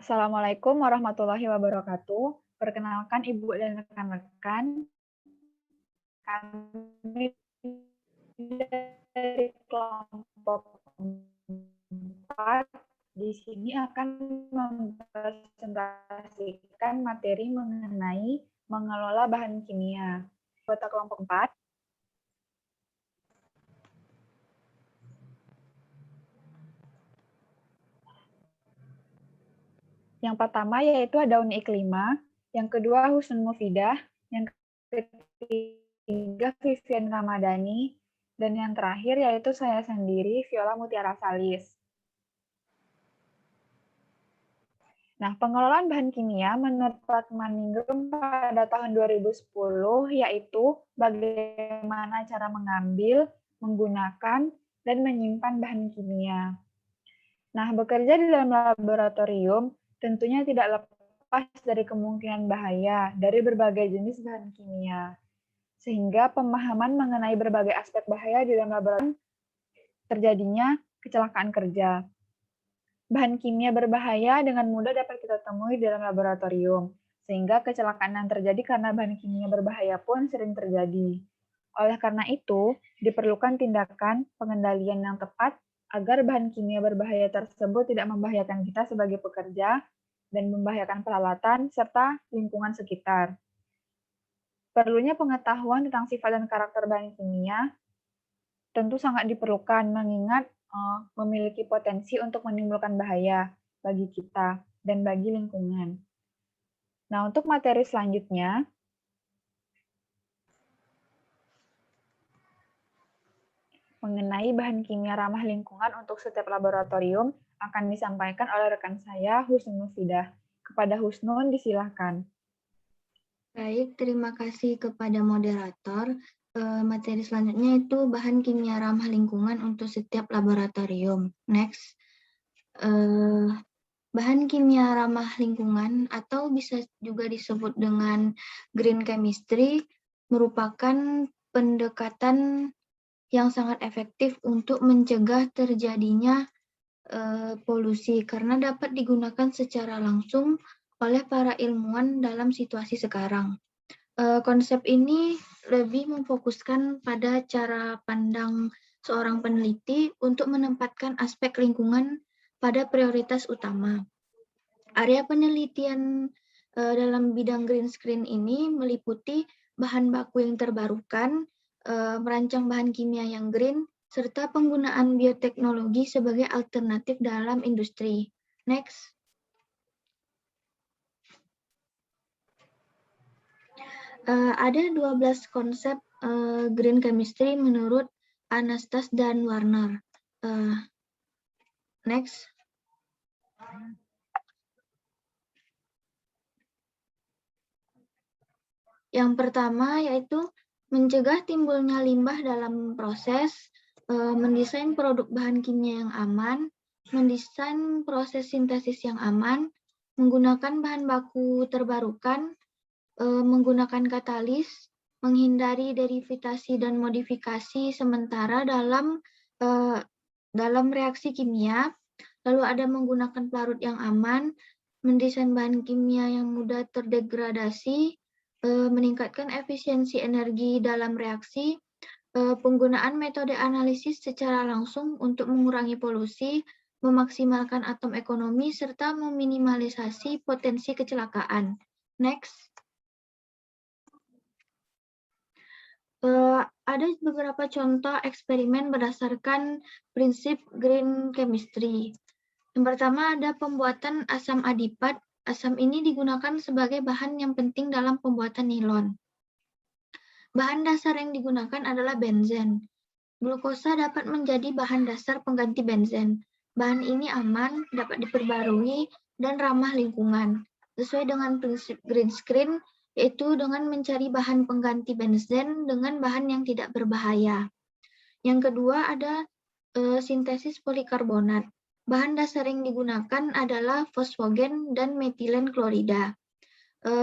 Assalamualaikum warahmatullahi wabarakatuh. Perkenalkan Ibu dan rekan-rekan, kami dari kelompok 4 di sini akan mempresentasikan materi mengenai mengelola bahan kimia. Anggota kelompok 4, yang pertama yaitu ada Uni Iklima, yang kedua Husnul Mufidah, yang ketiga Vivian Ramadhani, dan yang terakhir yaitu saya sendiri, Viola Mutiara Salis. Nah, pengelolaan bahan kimia menurut Pak Maningrum pada tahun 2010 yaitu bagaimana cara mengambil, menggunakan, dan menyimpan bahan kimia. Nah, bekerja di dalam laboratorium tentunya tidak lepas dari kemungkinan bahaya dari berbagai jenis bahan kimia. Sehingga pemahaman mengenai berbagai aspek bahaya di dalam laboratorium terjadinya kecelakaan kerja. Bahan kimia berbahaya dengan mudah dapat kita temui di dalam laboratorium, sehingga kecelakaan yang terjadi karena bahan kimia berbahaya pun sering terjadi. Oleh karena itu, diperlukan tindakan pengendalian yang tepat agar bahan kimia berbahaya tersebut tidak membahayakan kita sebagai pekerja dan membahayakan peralatan serta lingkungan sekitar. Perlunya pengetahuan tentang sifat dan karakter bahan kimia tentu sangat diperlukan mengingat memiliki potensi untuk menimbulkan bahaya bagi kita dan bagi lingkungan. Nah, untuk materi selanjutnya, mengenai bahan kimia ramah lingkungan untuk setiap laboratorium akan disampaikan oleh rekan saya, Husnul Mufidah. Kepada Husnul, disilahkan. Baik, terima kasih kepada moderator. Materi selanjutnya itu bahan kimia ramah lingkungan untuk setiap laboratorium. Next. Bahan kimia ramah lingkungan atau bisa juga disebut dengan green chemistry merupakan pendekatan yang sangat efektif untuk mencegah terjadinya polusi karena dapat digunakan secara langsung oleh para ilmuwan dalam situasi sekarang. Konsep ini lebih memfokuskan pada cara pandang seorang peneliti untuk menempatkan aspek lingkungan pada prioritas utama. Area penelitian dalam bidang green screen ini meliputi bahan baku yang terbarukan, merancang bahan kimia yang green, serta penggunaan bioteknologi sebagai alternatif dalam industri. Next. Ada 12 konsep green chemistry menurut Anastas dan Warner. Next. Yang pertama yaitu mencegah timbulnya limbah dalam proses, mendesain produk bahan kimia yang aman, mendesain proses sintesis yang aman, menggunakan bahan baku terbarukan, menggunakan katalis, menghindari derivatasi dan modifikasi sementara dalam reaksi kimia, lalu ada menggunakan pelarut yang aman, mendesain bahan kimia yang mudah terdegradasi, meningkatkan efisiensi energi dalam reaksi, penggunaan metode analisis secara langsung untuk mengurangi polusi, memaksimalkan atom ekonomi, serta meminimalisasi potensi kecelakaan. Next. Ada beberapa contoh eksperimen berdasarkan prinsip green chemistry. Yang pertama ada pembuatan asam adipat. Asam ini digunakan sebagai bahan yang penting dalam pembuatan nilon. Bahan dasar yang digunakan adalah benzen. Glukosa dapat menjadi bahan dasar pengganti benzen. Bahan ini aman, dapat diperbarui, dan ramah lingkungan. Sesuai dengan prinsip green screen, yaitu dengan mencari bahan pengganti benzen dengan bahan yang tidak berbahaya. Yang kedua ada sintesis polikarbonat. Bahan dasar yang digunakan adalah fosfogen dan metilen klorida.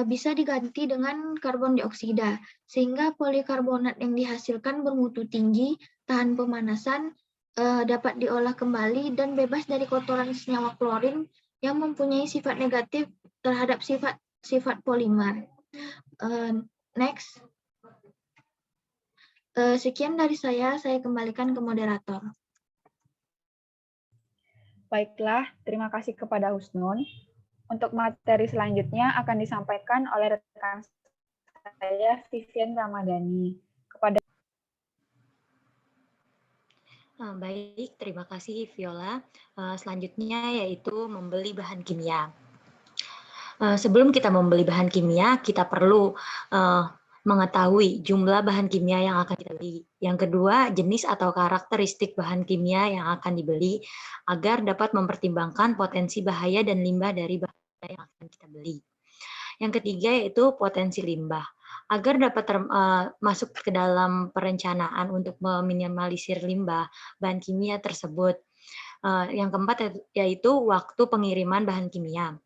Bisa diganti dengan karbon dioksida, sehingga polikarbonat yang dihasilkan bermutu tinggi, tahan pemanasan, dapat diolah kembali, dan bebas dari kotoran senyawa klorin yang mempunyai sifat negatif terhadap sifat polimer. Next. Sekian dari saya kembalikan ke moderator. Baiklah, terima kasih kepada Husnun. Untuk materi selanjutnya akan disampaikan oleh rekan saya, Vivian Ramadhani. Baik, terima kasih Viola. Selanjutnya yaitu membeli bahan kimia. Sebelum kita membeli bahan kimia, kita perlu mengetahui jumlah bahan kimia yang akan kita beli. Yang kedua, jenis atau karakteristik bahan kimia yang akan dibeli agar dapat mempertimbangkan potensi bahaya dan limbah dari bahan yang akan kita beli. Yang ketiga yaitu potensi limbah. Agar dapat masuk ke dalam perencanaan untuk meminimalisir limbah bahan kimia tersebut. Yang keempat yaitu waktu pengiriman bahan kimia.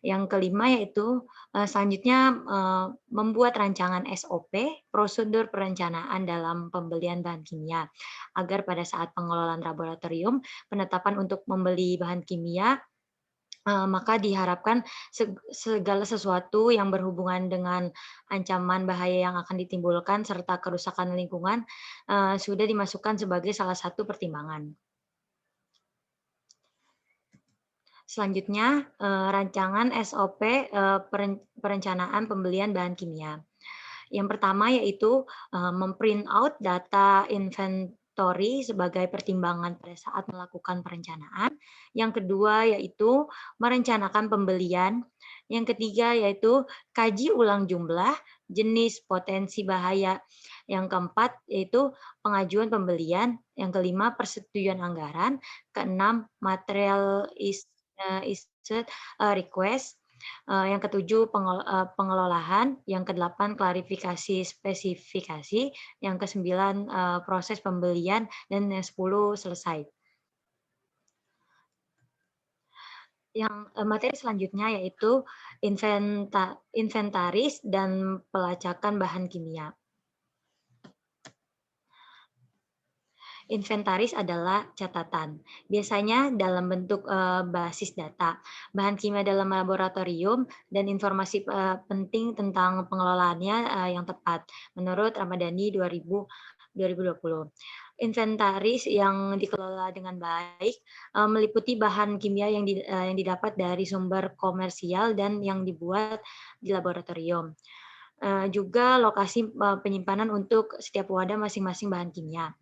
Yang kelima yaitu selanjutnya membuat rancangan SOP, prosedur perencanaan dalam pembelian bahan kimia, agar pada saat pengelolaan laboratorium, penetapan untuk membeli bahan kimia, maka diharapkan segala sesuatu yang berhubungan dengan ancaman bahaya yang akan ditimbulkan serta kerusakan lingkungan sudah dimasukkan sebagai salah satu pertimbangan. Selanjutnya, rancangan SOP perencanaan pembelian bahan kimia. Yang pertama yaitu memprint out data inventory sebagai pertimbangan pada saat melakukan perencanaan. Yang kedua yaitu merencanakan pembelian. Yang ketiga yaitu kaji ulang jumlah, jenis, potensi bahaya. Yang keempat yaitu pengajuan pembelian. Yang kelima persetujuan anggaran. Keenam material request. Yang ketujuh pengelolaan, yang kedelapan klarifikasi spesifikasi, yang kesembilan proses pembelian, dan yang 10 selesai. Yang materi selanjutnya yaitu inventaris dan pelacakan bahan kimia. Inventaris adalah catatan, biasanya dalam bentuk basis data, bahan kimia dalam laboratorium, dan informasi penting tentang pengelolaannya yang tepat, menurut Ramadhani 2020. Inventaris yang dikelola dengan baik meliputi bahan kimia yang didapat dari sumber komersial dan yang dibuat di laboratorium. Juga lokasi penyimpanan untuk setiap wadah masing-masing bahan kimia.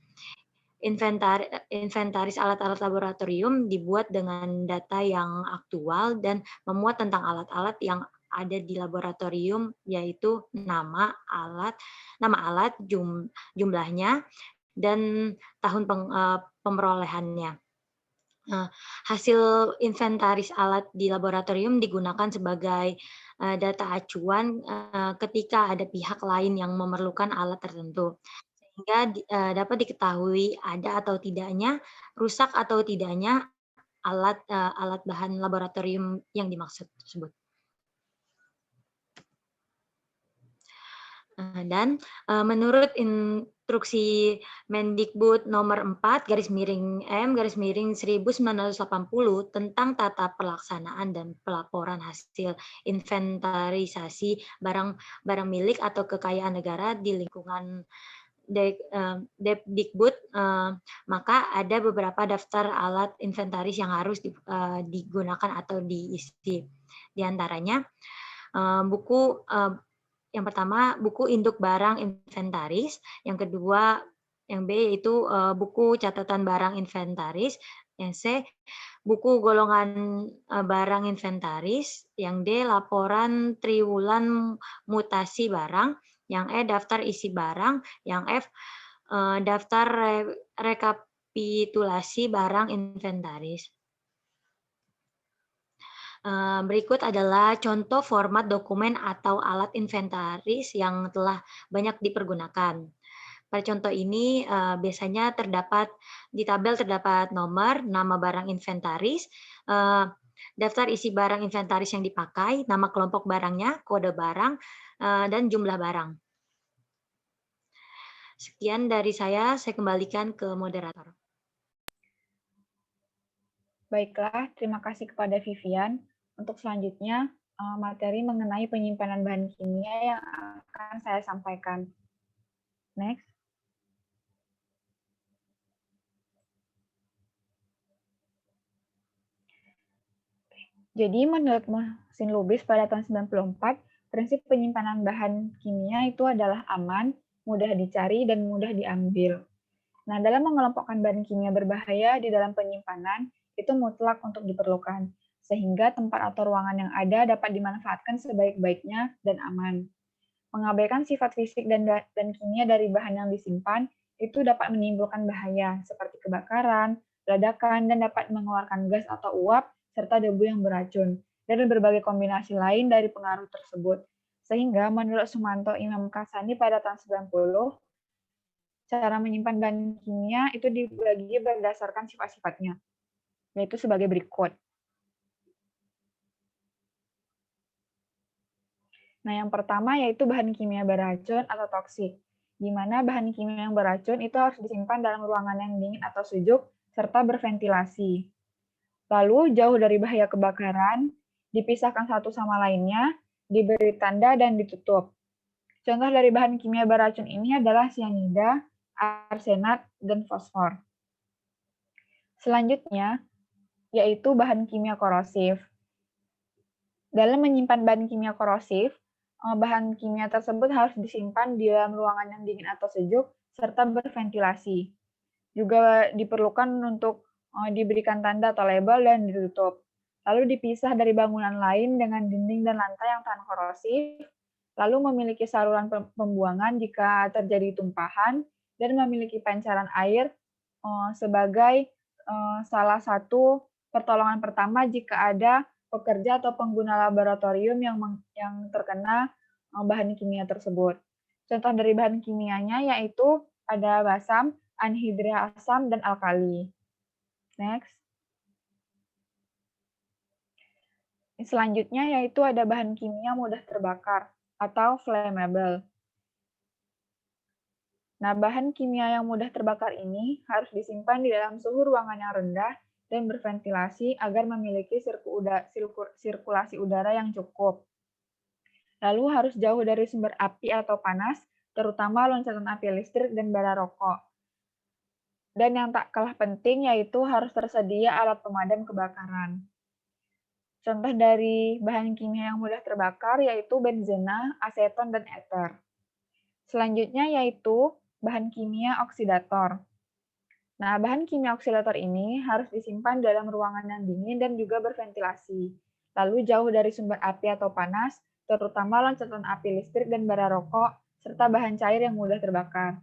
Inventaris alat-alat laboratorium dibuat dengan data yang aktual dan memuat tentang alat-alat yang ada di laboratorium, yaitu nama alat, jumlahnya, dan tahun pemrolehannya. Hasil inventaris alat di laboratorium digunakan sebagai data acuan ketika ada pihak lain yang memerlukan alat tertentu, sehingga dapat diketahui ada atau tidaknya, rusak atau tidaknya alat bahan laboratorium yang dimaksud tersebut. Dan menurut instruksi Mendikbud nomor 4/M/1980 tentang tata pelaksanaan dan pelaporan hasil inventarisasi barang milik atau kekayaan negara di lingkungan Depdikbud, maka ada beberapa daftar alat inventaris yang harus digunakan atau diisi. Di antaranya buku yang pertama, buku induk barang inventaris. Yang kedua, yang B yaitu buku catatan barang inventaris. Yang C, buku golongan barang inventaris. Yang D, laporan triwulan mutasi barang. Yang E, daftar isi barang. Yang F, daftar rekapitulasi barang inventaris. Berikut adalah contoh format dokumen atau alat inventaris yang telah banyak dipergunakan. Pada contoh ini biasanya di tabel terdapat nomor, nama barang inventaris, daftar isi barang inventaris yang dipakai, nama kelompok barangnya, kode barang, dan jumlah barang. Sekian dari saya kembalikan ke moderator. Baiklah, terima kasih kepada Vivian. Untuk selanjutnya, materi mengenai penyimpanan bahan kimia yang akan saya sampaikan. Next. Jadi menurut Mohsin Lubis pada tahun 94, prinsip penyimpanan bahan kimia itu adalah aman, mudah dicari, dan mudah diambil. Nah, dalam mengelompokkan bahan kimia berbahaya di dalam penyimpanan, itu mutlak untuk diperlukan, sehingga tempat atau ruangan yang ada dapat dimanfaatkan sebaik-baiknya dan aman. Mengabaikan sifat fisik dan kimia dari bahan yang disimpan, itu dapat menimbulkan bahaya, seperti kebakaran, ledakan, dan dapat mengeluarkan gas atau uap, serta debu yang beracun, dan berbagai kombinasi lain dari pengaruh tersebut. Sehingga menurut Sumanto Imam Kasani pada tahun 90, cara menyimpan bahan kimia itu dibagi berdasarkan sifat-sifatnya, yaitu sebagai berikut. Nah, yang pertama yaitu bahan kimia beracun atau toksik, di mana bahan kimia yang beracun itu harus disimpan dalam ruangan yang dingin atau sejuk, serta berventilasi. Lalu, jauh dari bahaya kebakaran, dipisahkan satu sama lainnya, diberi tanda, dan ditutup. Contoh dari bahan kimia beracun ini adalah cyanida, arsenat, dan fosfor. Selanjutnya, yaitu bahan kimia korosif. Dalam menyimpan bahan kimia korosif, bahan kimia tersebut harus disimpan di dalam ruangan yang dingin atau sejuk, serta berventilasi. Juga diperlukan untuk diberikan tanda atau label dan ditutup. Lalu dipisah dari bangunan lain dengan dinding dan lantai yang tahan korosif, lalu memiliki saluran pembuangan jika terjadi tumpahan, dan memiliki pancaran air sebagai salah satu pertolongan pertama jika ada pekerja atau pengguna laboratorium yang terkena bahan kimia tersebut. Contoh dari bahan kimianya yaitu ada basam, anhidrida asam, dan alkali. Next. Selanjutnya yaitu ada bahan kimia mudah terbakar atau flammable. Nah, bahan kimia yang mudah terbakar ini harus disimpan di dalam suhu ruangan yang rendah dan berventilasi agar memiliki sirkulasi udara yang cukup. Lalu harus jauh dari sumber api atau panas, terutama loncatan api listrik dan bara rokok. Dan yang tak kalah penting yaitu harus tersedia alat pemadam kebakaran. Contoh dari bahan kimia yang mudah terbakar yaitu benzena, aseton, dan eter. Selanjutnya yaitu bahan kimia oksidator. Nah, bahan kimia oksidator ini harus disimpan dalam ruangan yang dingin dan juga berventilasi. Lalu jauh dari sumber api atau panas, terutama loncatan api listrik dan bara rokok, serta bahan cair yang mudah terbakar.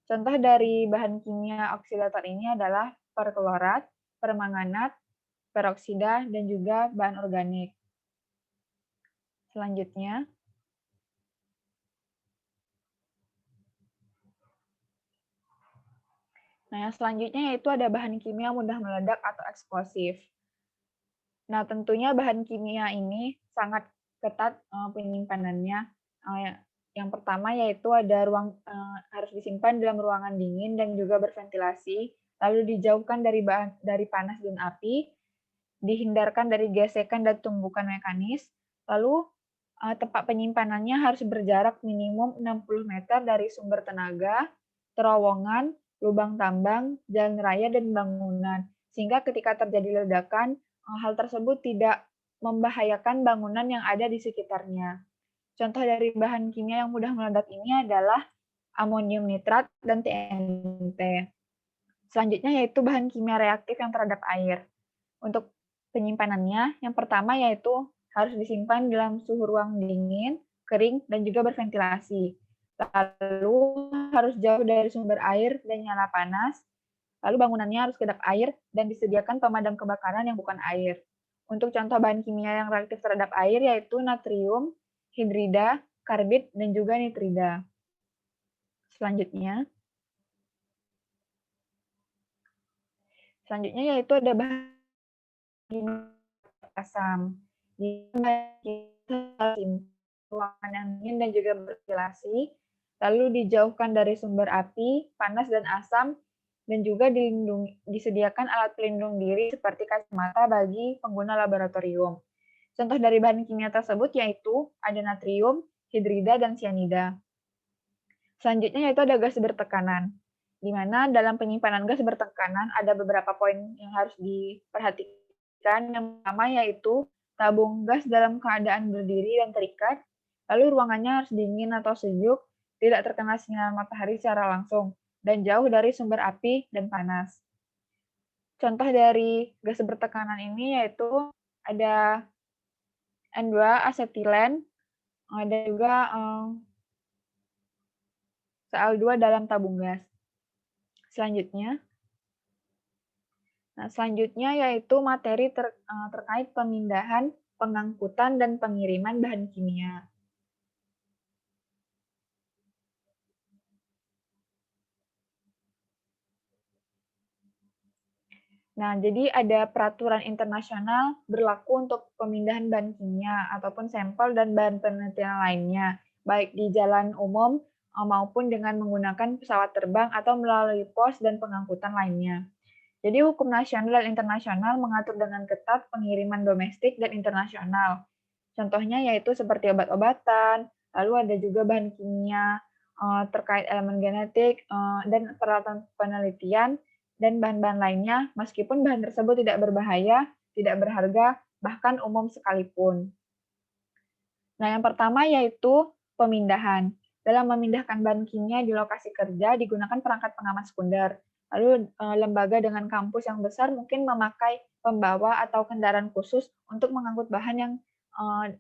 Contoh dari bahan kimia oksidator ini adalah perklorat, permanganat, peroksida, dan juga bahan organik. Selanjutnya, nah, yang selanjutnya yaitu ada bahan kimia mudah meledak atau eksplosif. Nah, tentunya bahan kimia ini sangat ketat penyimpanannya. Yang pertama yaitu ada harus disimpan dalam ruangan dingin dan juga berventilasi, lalu dijauhkan dari panas dan api, dihindarkan dari gesekan dan tumbukan mekanis, lalu tempat penyimpanannya harus berjarak minimum 60 meter dari sumber tenaga, terowongan, lubang tambang, jalan raya, dan bangunan. Sehingga ketika terjadi ledakan, hal tersebut tidak membahayakan bangunan yang ada di sekitarnya. Contoh dari bahan kimia yang mudah meledak ini adalah amonium nitrat dan TNT. Selanjutnya yaitu bahan kimia reaktif yang terhadap air. Untuk penyimpanannya, yang pertama yaitu harus disimpan dalam suhu ruang dingin, kering, dan juga berventilasi. Lalu harus jauh dari sumber air dan nyala panas. Lalu bangunannya harus kedap air dan disediakan pemadam kebakaran yang bukan air. Untuk contoh bahan kimia yang reaktif terhadap air yaitu natrium, hidrida, karbid, dan juga nitrida. Selanjutnya yaitu ada bahan asam. Di ruangan yang dingin dan juga berventilasi, lalu dijauhkan dari sumber api, panas, dan asam, dan juga disediakan alat pelindung diri seperti kacamata bagi pengguna laboratorium. Contoh dari bahan kimia tersebut yaitu ada natrium, hidrida, dan cyanida. Selanjutnya yaitu ada gas bertekanan, di mana dalam penyimpanan gas bertekanan ada beberapa poin yang harus diperhatikan. Yang pertama yaitu tabung gas dalam keadaan berdiri dan terikat, lalu ruangannya harus dingin atau sejuk, tidak terkena sinar matahari secara langsung, dan jauh dari sumber api dan panas. Contoh dari gas bertekanan ini yaitu ada N2 asetilen, ada juga Cl2 dalam tabung gas. Selanjutnya yaitu materi terkait pemindahan, pengangkutan, dan pengiriman bahan kimia. Nah, jadi ada peraturan internasional berlaku untuk pemindahan bahan kimia ataupun sampel dan bahan penelitian lainnya, baik di jalan umum maupun dengan menggunakan pesawat terbang atau melalui pos dan pengangkutan lainnya. Jadi hukum nasional dan internasional mengatur dengan ketat pengiriman domestik dan internasional. Contohnya yaitu seperti obat-obatan, lalu ada juga bahan kimia terkait elemen genetik dan peralatan penelitian dan bahan-bahan lainnya, meskipun bahan tersebut tidak berbahaya, tidak berharga, bahkan umum sekalipun. Nah, yang pertama yaitu pemindahan. Dalam memindahkan bahan kimia di lokasi kerja digunakan perangkat pengaman sekunder. Lalu lembaga dengan kampus yang besar mungkin memakai pembawa atau kendaraan khusus untuk mengangkut bahan yang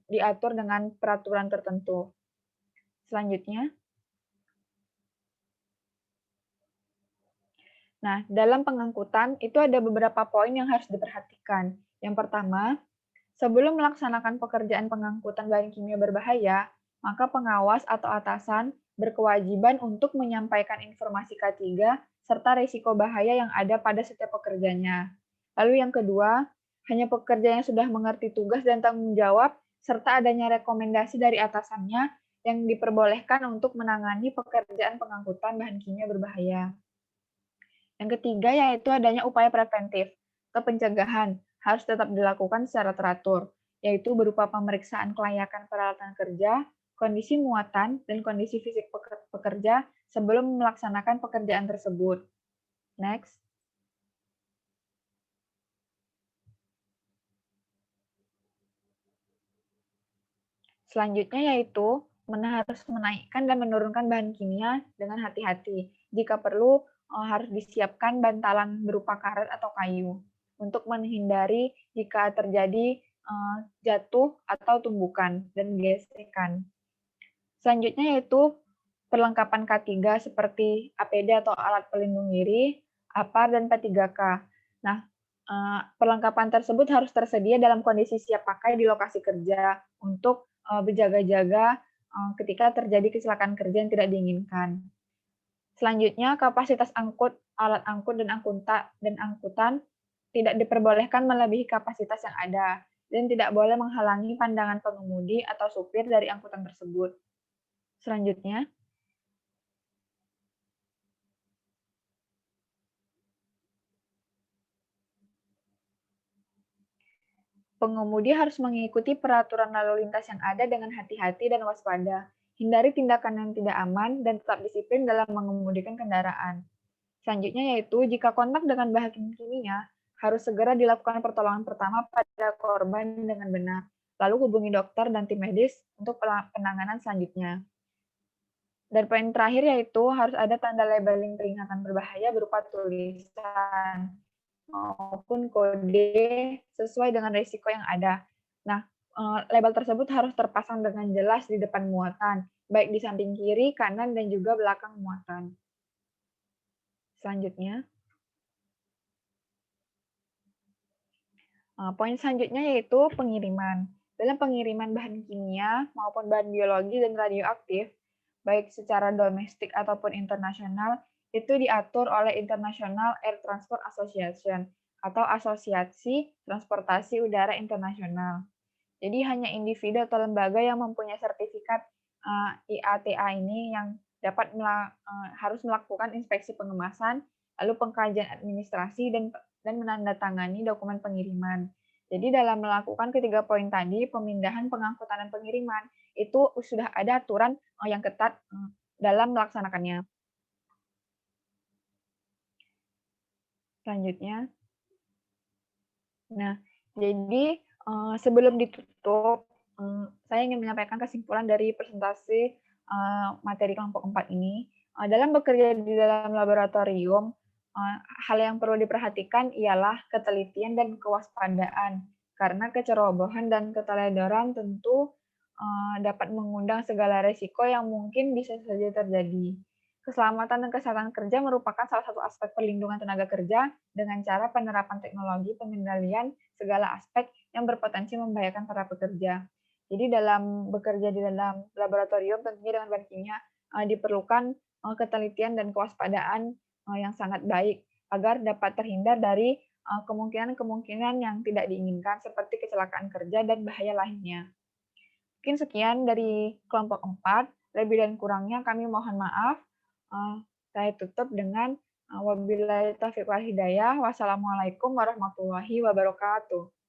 diatur dengan peraturan tertentu. Selanjutnya. Nah, dalam pengangkutan itu ada beberapa poin yang harus diperhatikan. Yang pertama, sebelum melaksanakan pekerjaan pengangkutan bahan kimia berbahaya, maka pengawas atau atasan berkewajiban untuk menyampaikan informasi K3 serta risiko bahaya yang ada pada setiap pekerjanya. Lalu yang kedua, hanya pekerja yang sudah mengerti tugas dan tanggung jawab serta adanya rekomendasi dari atasannya yang diperbolehkan untuk menangani pekerjaan pengangkutan bahan kimia berbahaya. Yang ketiga yaitu adanya upaya preventif atau pencegahan harus tetap dilakukan secara teratur, yaitu berupa pemeriksaan kelayakan peralatan kerja, kondisi muatan, dan kondisi fisik pekerja sebelum melaksanakan pekerjaan tersebut. Next. Selanjutnya yaitu harus menaikkan dan menurunkan bahan kimia dengan hati-hati. Jika perlu, harus disiapkan bantalan berupa karet atau kayu untuk menghindari jika terjadi jatuh atau tumbukan dan gesekan. Selanjutnya yaitu perlengkapan K3 seperti APD atau alat pelindung diri, APAR, dan P3K. Nah, perlengkapan tersebut harus tersedia dalam kondisi siap pakai di lokasi kerja untuk berjaga-jaga ketika terjadi kecelakaan kerja yang tidak diinginkan. Selanjutnya, kapasitas alat angkut dan angkutan tidak diperbolehkan melebihi kapasitas yang ada dan tidak boleh menghalangi pandangan pengemudi atau supir dari angkutan tersebut. Selanjutnya, pengemudi harus mengikuti peraturan lalu lintas yang ada dengan hati-hati dan waspada. Hindari tindakan yang tidak aman dan tetap disiplin dalam mengemudikan kendaraan. Selanjutnya yaitu jika kontak dengan bahan kimia, harus segera dilakukan pertolongan pertama pada korban dengan benar. Lalu hubungi dokter dan tim medis untuk penanganan selanjutnya. Dan poin terakhir yaitu harus ada tanda labeling peringatan berbahaya berupa tulisan maupun kode sesuai dengan risiko yang ada. Nah, label tersebut harus terpasang dengan jelas di depan muatan, baik di samping kiri, kanan, dan juga belakang muatan. Selanjutnya, poin selanjutnya yaitu pengiriman. Dalam pengiriman bahan kimia maupun bahan biologi dan radioaktif, baik secara domestik ataupun internasional, itu diatur oleh International Air Transport Association atau Asosiasi Transportasi Udara Internasional. Jadi hanya individu atau lembaga yang mempunyai sertifikat IATA ini yang dapat harus melakukan inspeksi pengemasan lalu pengkajian administrasi dan menandatangani dokumen pengiriman. Jadi dalam melakukan ketiga poin tadi, pemindahan, pengangkutan, dan pengiriman, itu sudah ada aturan yang ketat dalam melaksanakannya. Selanjutnya, nah, jadi sebelum ditutup, saya ingin menyampaikan kesimpulan dari presentasi materi kelompok 4 ini. Dalam bekerja di dalam laboratorium, hal yang perlu diperhatikan ialah ketelitian dan kewaspadaan, karena kecerobohan dan keteledoran tentu dapat mengundang segala risiko yang mungkin bisa saja terjadi. Keselamatan dan kesehatan kerja merupakan salah satu aspek perlindungan tenaga kerja dengan cara penerapan teknologi pengendalian segala aspek yang berpotensi membahayakan para pekerja. Jadi dalam bekerja di dalam laboratorium tentunya dengan bahan kimia diperlukan ketelitian dan kewaspadaan yang sangat baik agar dapat terhindar dari kemungkinan-kemungkinan yang tidak diinginkan seperti kecelakaan kerja dan bahaya lainnya. Mungkin sekian dari kelompok 4. Lebih dan kurangnya kami mohon maaf. Saya tutup dengan wabillahi taufiq wal hidayah. Wassalamualaikum warahmatullahi wabarakatuh.